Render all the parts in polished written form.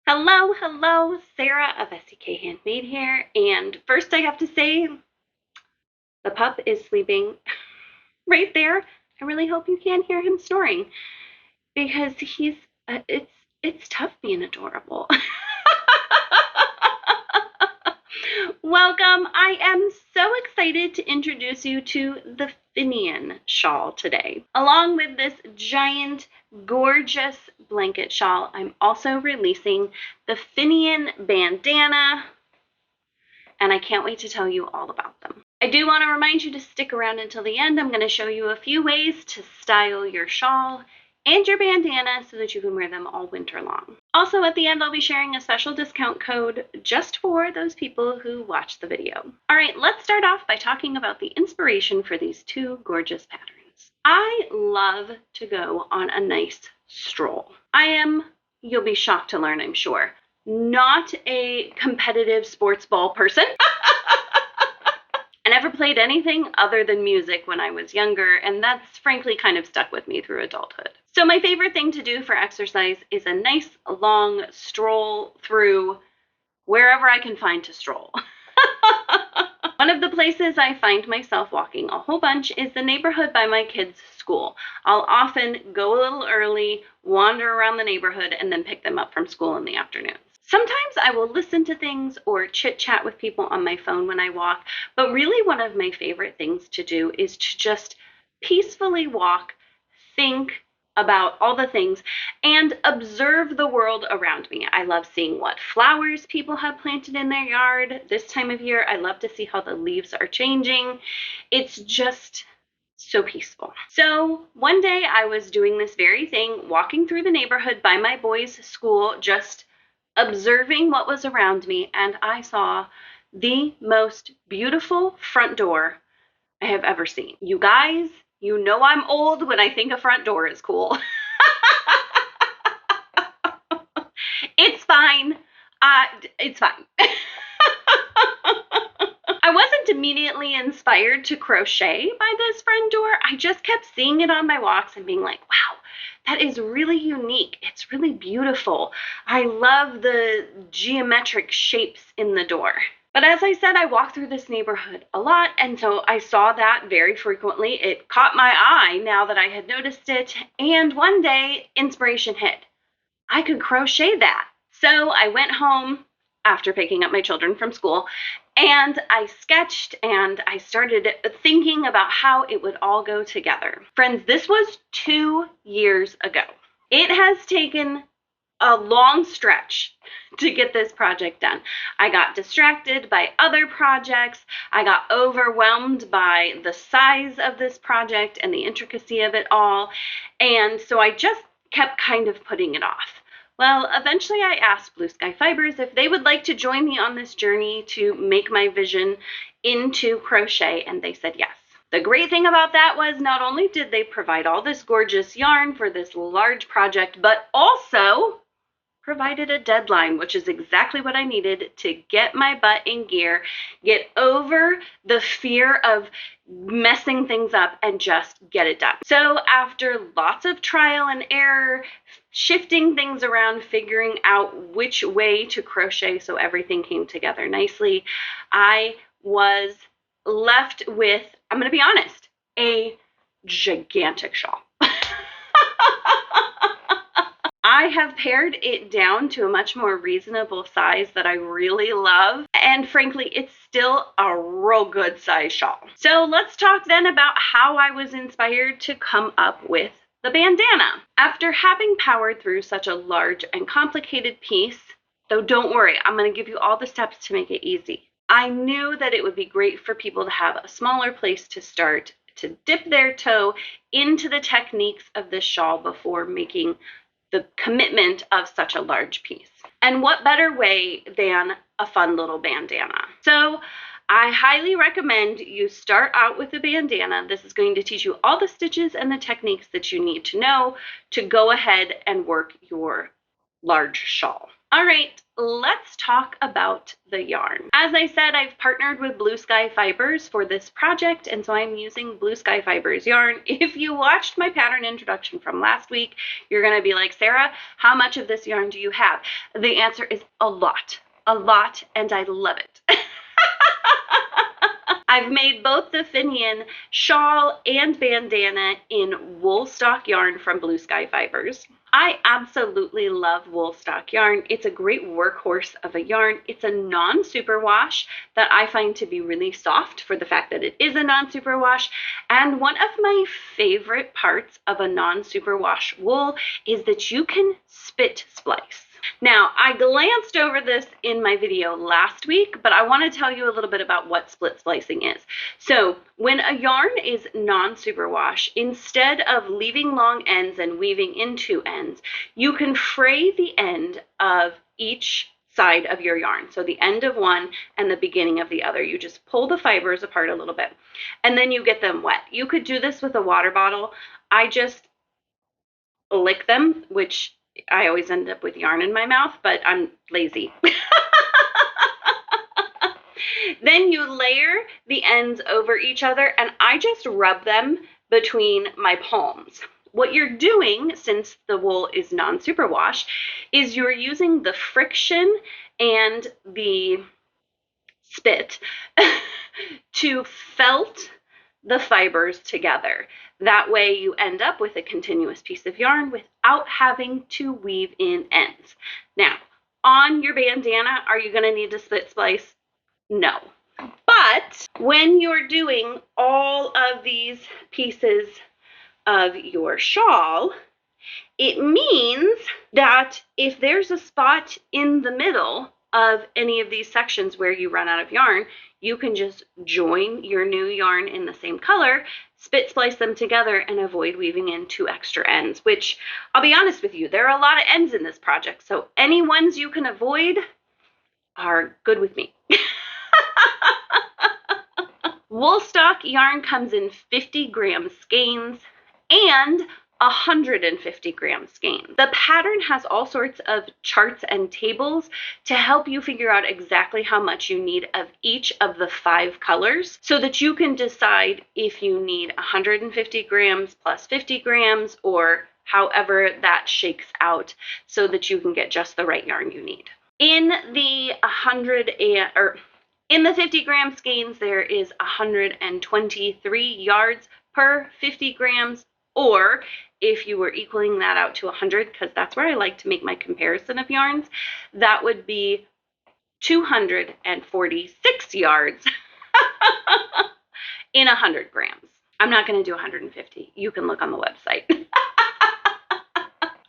Hello, hello, Sarah of SEK Handmade here. And first I have to say, the pup is sleeping right there. I really hope you can't hear him snoring because it's tough being adorable. Welcome. I am so excited to introduce you to the Finnian shawl today. Along with this giant, gorgeous blanket shawl, I'm also releasing the Finnian bandana, and I can't wait to tell you all about them. I do want to remind you to stick around until the end. I'm going to show you a few ways to style your shawl and your bandana so that you can wear them all winter long. Also, at the end, I'll be sharing a special discount code just for those people who watch the video. All right, let's start off by talking about the inspiration for these two gorgeous patterns. I love to go on a nice stroll. You'll be shocked to learn, I'm sure, not a competitive sports ball person. I never played anything other than music when I was younger, and that's frankly kind of stuck with me through adulthood. So my favorite thing to do for exercise is a nice long stroll through wherever I can find to stroll. One of the places I find myself walking a whole bunch is the neighborhood by my kids' school. I'll often go a little early, wander around the neighborhood, and then pick them up from school in the afternoons. Sometimes I will listen to things or chit-chat with people on my phone when I walk, but really one of my favorite things to do is to just peacefully walk, think about all the things, and observe the world around me. I love seeing what flowers people have planted in their yard. This time of year, I love to see how the leaves are changing. It's just so peaceful. So one day I was doing this very thing, walking through the neighborhood by my boys' school, just observing what was around me, and I saw the most beautiful front door I have ever seen. You guys, you know I'm old when I think a front door is cool. It's fine. It's fine. I wasn't immediately inspired to crochet by this front door. I just kept seeing it on my walks and being like, wow, that is really unique. It's really beautiful. I love the geometric shapes in the door. But as I said, I walk through this neighborhood a lot, and so I saw that very frequently. It caught my eye now that I had noticed it, and one day, inspiration hit. I could crochet that. So I went home after picking up my children from school, and I sketched and I started thinking about how it would all go together. Friends, this was 2 years ago. It has taken a long stretch to get this project done. I got distracted by other projects. I got overwhelmed by the size of this project and the intricacy of it all. And so I just kept kind of putting it off. Well, eventually I asked Blue Sky Fibers if they would like to join me on this journey to make my vision into crochet, and they said yes. The great thing about that was not only did they provide all this gorgeous yarn for this large project, but also provided a deadline, which is exactly what I needed to get my butt in gear, get over the fear of messing things up, and just get it done. So after lots of trial and error, shifting things around, figuring out which way to crochet so everything came together nicely, I was left with, I'm going to be honest, a gigantic shawl. I have pared it down to a much more reasonable size that I really love, and frankly, it's still a real good size shawl. So let's talk then about how I was inspired to come up with the bandana. After having powered through such a large and complicated piece, though don't worry, I'm going to give you all the steps to make it easy. I knew that it would be great for people to have a smaller place to start, to dip their toe into the techniques of this shawl before making the commitment of such a large piece. And what better way than a fun little bandana? So I highly recommend you start out with a bandana. This is going to teach you all the stitches and the techniques that you need to know to go ahead and work your large shawl. All right, let's talk about the yarn. As I said, I've partnered with Blue Sky Fibers for this project, and so I'm using Blue Sky Fibers yarn. If you watched my pattern introduction from last week, you're gonna be like, Sarah, how much of this yarn do you have? The answer is a lot, and I love it. I've made both the Finnian shawl and bandana in wool stock yarn from Blue Sky Fibers. I absolutely love wool stock yarn. It's a great workhorse of a yarn. It's a non-superwash that I find to be really soft for the fact that it is a non-superwash. And one of my favorite parts of a non-superwash wool is that you can spit splice. Now, I glanced over this in my video last week, but I want to tell you a little bit about what split splicing is. So when a yarn is non-superwash, instead of leaving long ends and weaving into ends, you can fray the end of each side of your yarn. So the end of one and the beginning of the other. You just pull the fibers apart a little bit and then you get them wet. You could do this with a water bottle. I just lick them, which I always end up with yarn in my mouth, but I'm lazy. Then you layer the ends over each other and I just rub them between my palms. What you're doing, since the wool is non-superwash, is you're using the friction and the spit to felt the fibers together. That way you end up with a continuous piece of yarn without having to weave in ends. Now, on your bandana, are you going to need to split splice? No. But when you're doing all of these pieces of your shawl, it means that if there's a spot in the middle of any of these sections where you run out of yarn, you can just join your new yarn in the same color, spit splice them together, and avoid weaving in 2 extra ends, which I'll be honest with you, there are a lot of ends in this project, so any ones you can avoid are good with me. Wool stock yarn comes in 50-gram skeins and 150-gram skeins. The pattern has all sorts of charts and tables to help you figure out exactly how much you need of each of the 5 colors so that you can decide if you need 150 grams plus 50 grams or however that shakes out so that you can get just the right yarn you need. In the 50-gram skeins, there is 123 yards per 50 grams, or if you were equaling that out to 100, because that's where I like to make my comparison of yarns, that would be 246 yards in 100 grams. I'm not going to do 150. You can look on the website.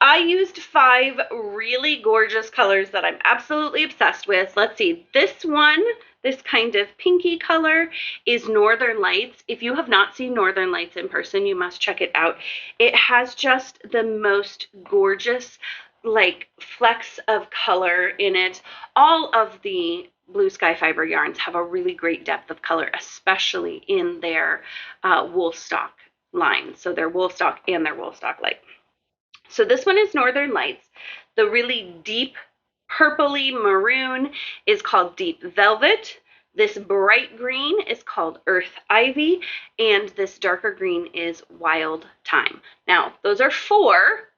I used 5 really gorgeous colors that I'm absolutely obsessed with. Let's see, this one, this kind of pinky color is Northern Lights. If you have not seen Northern Lights in person, you must check it out. It has just the most gorgeous, like, flecks of color in it. All of the Blue Sky Fiber yarns have a really great depth of color, especially in their wool stock line. So their wool stock and their wool stock light. So this one is Northern Lights. The really deep purpley maroon is called Deep Velvet. This bright green is called Earth Ivy, and this darker green is Wild Thyme. Now, those are 4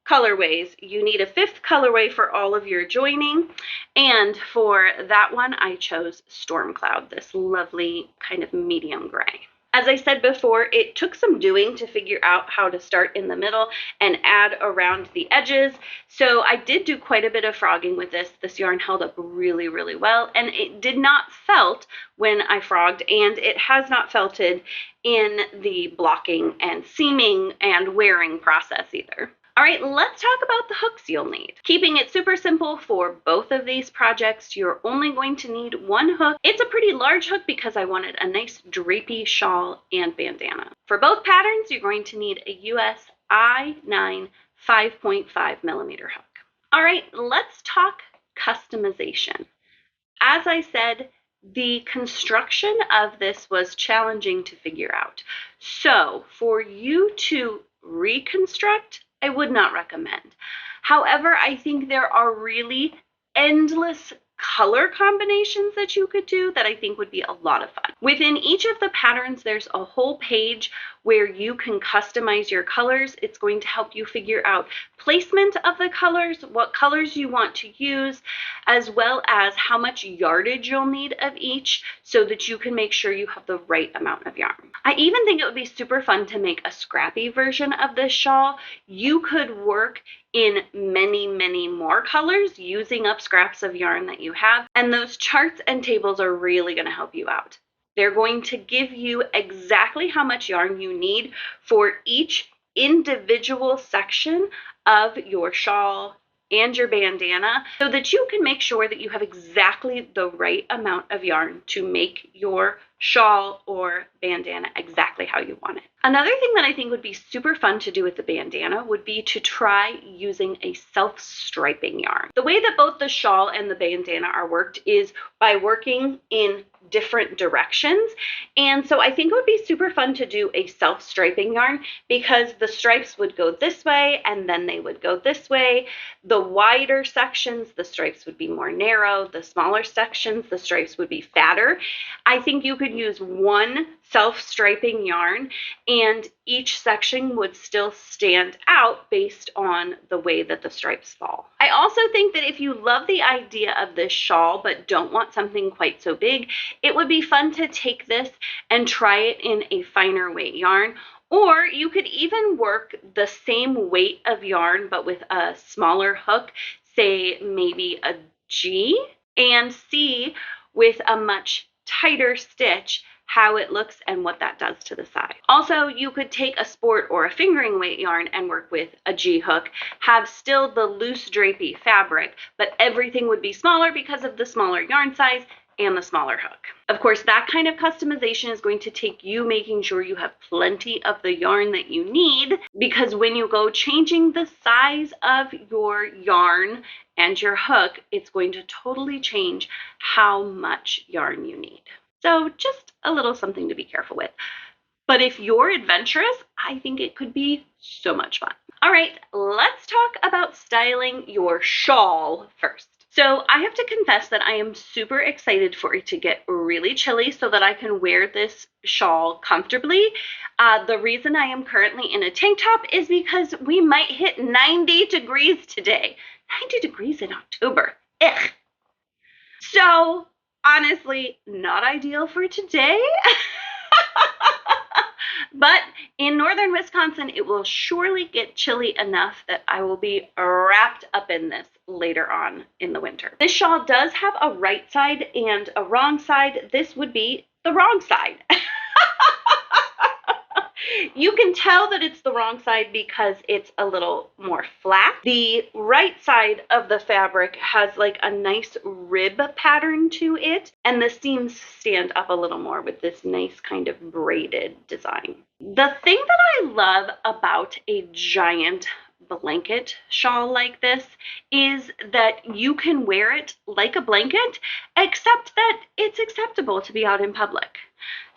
colorways. You need a 5th colorway for all of your joining, and for that one, I chose Storm Cloud, this lovely kind of medium gray. As I said before, it took some doing to figure out how to start in the middle and add around the edges. So I did do quite a bit of frogging with this. This yarn held up really, really well, and it did not felt when I frogged, and it has not felted in the blocking and seaming and wearing process either. All right, let's talk about the hooks you'll need. Keeping it super simple for both of these projects, you're only going to need 1 hook. It's a pretty large hook because I wanted a nice drapey shawl and bandana. For both patterns, you're going to need a US I9 5.5 millimeter hook. All right, let's talk customization. As I said, the construction of this was challenging to figure out. So for you to reconstruct, I would not recommend. However, I think there are really endless color combinations that you could do that I think would be a lot of fun. Within each of the patterns, there's a whole page where you can customize your colors. It's going to help you figure out placement of the colors, what colors you want to use, as well as how much yardage you'll need of each so that you can make sure you have the right amount of yarn. I even think it would be super fun to make a scrappy version of this shawl. You could work in many, many more colors using up scraps of yarn that you have, and those charts and tables are really going to help you out. They're going to give you exactly how much yarn you need for each individual section of your shawl and your bandana so that you can make sure that you have exactly the right amount of yarn to make your shawl or bandana exactly how you want it. Another thing that I think would be super fun to do with the bandana would be to try using a self-striping yarn. The way that both the shawl and the bandana are worked is by working in different directions, and so I think it would be super fun to do a self-striping yarn because the stripes would go this way and then they would go this way. The wider sections, the stripes would be more narrow. The smaller sections, the stripes would be fatter. I think you could use one self-striping yarn and each section would still stand out based on the way that the stripes fall. I also think that if you love the idea of this shawl but don't want something quite so big, it would be fun to take this and try it in a finer weight yarn. Or you could even work the same weight of yarn but with a smaller hook, say maybe a G, and see with a much tighter stitch how it looks and what that does to the side. Also, you could take a sport or a fingering weight yarn and work with a G hook, have still the loose drapey fabric, but everything would be smaller because of the smaller yarn size and the smaller hook. Of course, that kind of customization is going to take you making sure you have plenty of the yarn that you need, because when you go changing the size of your yarn and your hook, it's going to totally change how much yarn you need. So just a little something to be careful with. But if you're adventurous, I think it could be so much fun. All right, let's talk about styling your shawl first. So I have to confess that I am super excited for it to get really chilly so that I can wear this shawl comfortably. The reason I am currently in a tank top is because we might hit 90 degrees today. 90 degrees in October. Ugh. So honestly, not ideal for today. But in northern Wisconsin, it will surely get chilly enough that I will be wrapped up in this later on in the winter. This shawl does have a right side and a wrong side. This would be the wrong side. You can tell that it's the wrong side because it's a little more flat. The right side of the fabric has like a nice rib pattern to it, and the seams stand up a little more with this nice kind of braided design. The thing that I love about a giant blanket shawl like this is that you can wear it like a blanket, except that it's acceptable to be out in public.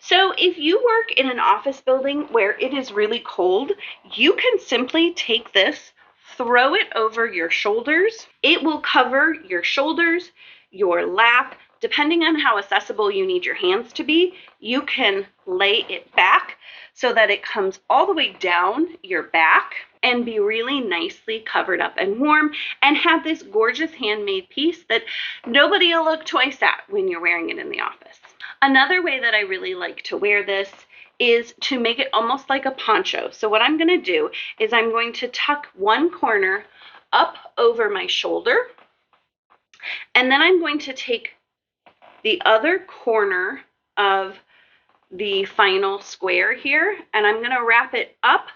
So if you work in an office building where it is really cold, you can simply take this, throw it over your shoulders. It will cover your shoulders, your lap. Depending on how accessible you need your hands to be, you can lay it back so that it comes all the way down your back and be really nicely covered up and warm, and have this gorgeous handmade piece that nobody will look twice at when you're wearing it in the office. Another way that I really like to wear this is to make it almost like a poncho. So what I'm going to do is I'm going to tuck one corner up over my shoulder, and then I'm going to take the other corner of the final square here, and I'm going to wrap it up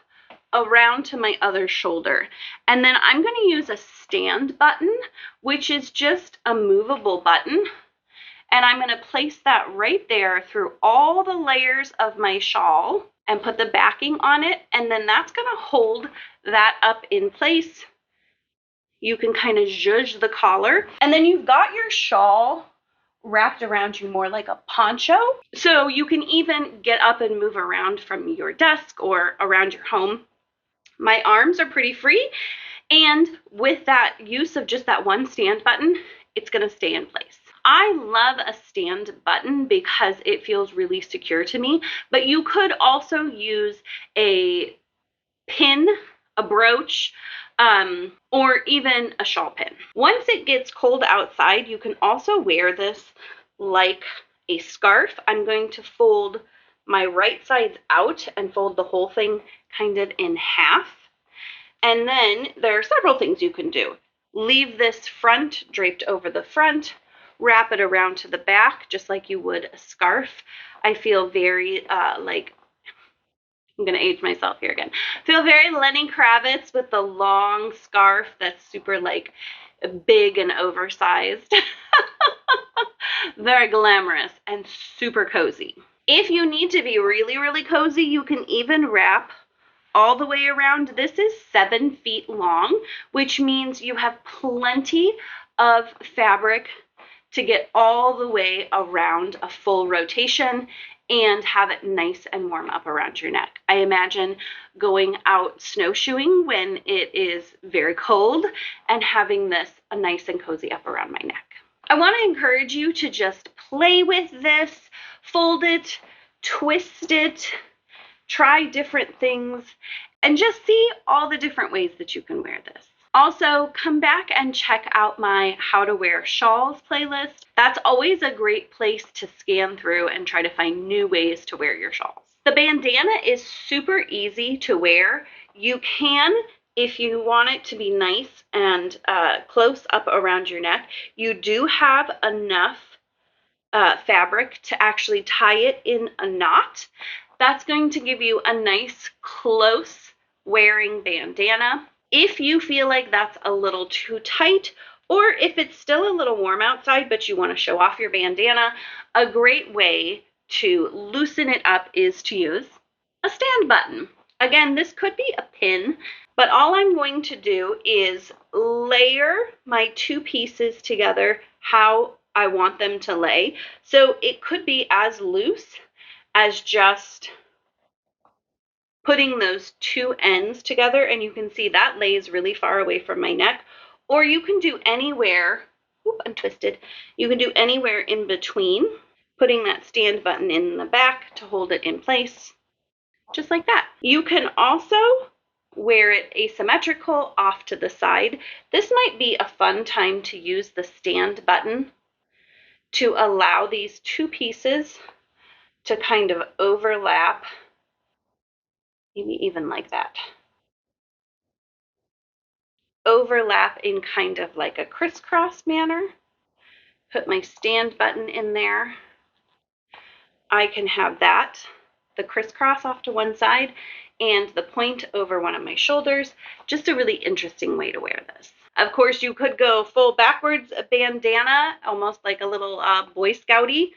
around to my other shoulder. And then I'm going to use a stand button, which is just a movable button. And I'm going to place that right there through all the layers of my shawl and put the backing on it. And then that's going to hold that up in place. You can kind of zhuzh the collar. And then you've got your shawl wrapped around you more like a poncho. So you can even get up and move around from your desk or around your home. My arms are pretty free. And with that use of just that one stand button, it's going to stay in place. I love a stand button because it feels really secure to me, but you could also use a pin, a brooch, or even a shawl pin. Once it gets cold outside, you can also wear this like a scarf. I'm going to fold my right sides out and fold the whole thing kind of in half. And then there are several things you can do. Leave this front draped over the front, wrap it around to the back, just like you would a scarf. I feel very like, I'm going to age myself here again. Feel very Lenny Kravitz with the long scarf that's super like big and oversized. Very glamorous and super cozy. If you need to be really, really cozy, you can even wrap all the way around. This is 7 feet long, which means you have plenty of fabric to get all the way around a full rotation and have it nice and warm up around your neck. I imagine going out snowshoeing when it is very cold and having this nice and cozy up around my neck. I want to encourage you to just play with this, fold it, twist it, try different things, and just see all the different ways that you can wear this. Also, come back and check out my How to Wear Shawls playlist. That's always a great place to scan through and try to find new ways to wear your shawls. The bandana is super easy to wear. You can, if you want it to be nice and close up around your neck, you do have enough fabric to actually tie it in a knot. That's going to give you a nice close wearing bandana. If you feel like that's a little too tight, or if it's still a little warm outside but you want to show off your bandana, a great way to loosen it up is to use a stand button. Again, this could be a pin, but all I'm going to do is layer my two pieces together how I want them to lay. So it could be as loose as just putting those two ends together, and you can see that lays really far away from my neck. Or you can do anywhere, I'm twisted, you can do anywhere in between, putting that stand button in the back to hold it in place, just like that. You can also wear it asymmetrical off to the side. This might be a fun time to use the stand button to allow these two pieces to kind of overlap, maybe even like that. Overlap in kind of like a crisscross manner. Put my stand button in there. I can have that, the crisscross off to one side, and the point over one of my shoulders. Just a really interesting way to wear this. Of course, you could go full backwards bandana, almost like a little Boy Scouty,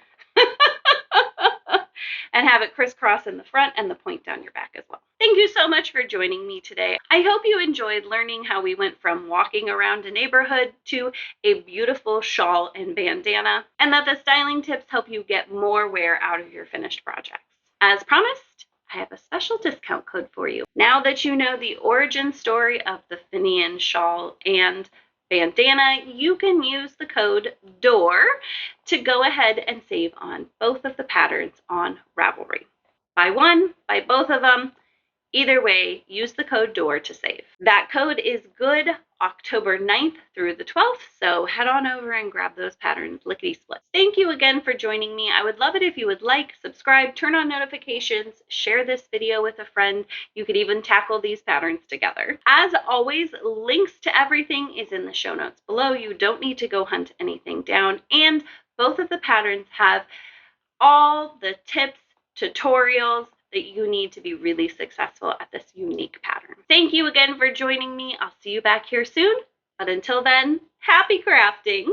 and have it crisscross in the front and the point down your back as well. Thank you so much for joining me today. I hope you enjoyed learning how we went from walking around a neighborhood to a beautiful shawl and bandana, and that the styling tips help you get more wear out of your finished projects. As promised, I have a special discount code for you. Now that you know the origin story of the Finnian shawl and bandana, you can use the code DOOR to go ahead and save on both of the patterns on Ravelry. Buy one, buy both of them. Either way, use the code DOOR to save. That code is good October 9th through the 12th, so head on over and grab those patterns lickety-split. Thank you again for joining me. I would love it if you would like, subscribe, turn on notifications, share this video with a friend. You could even tackle these patterns together. As always, links to everything is in the show notes below. You don't need to go hunt anything down, and both of the patterns have all the tips, tutorials that you need to be really successful at this unique pattern. Thank you again for joining me. I'll see you back here soon. But until then, happy crafting!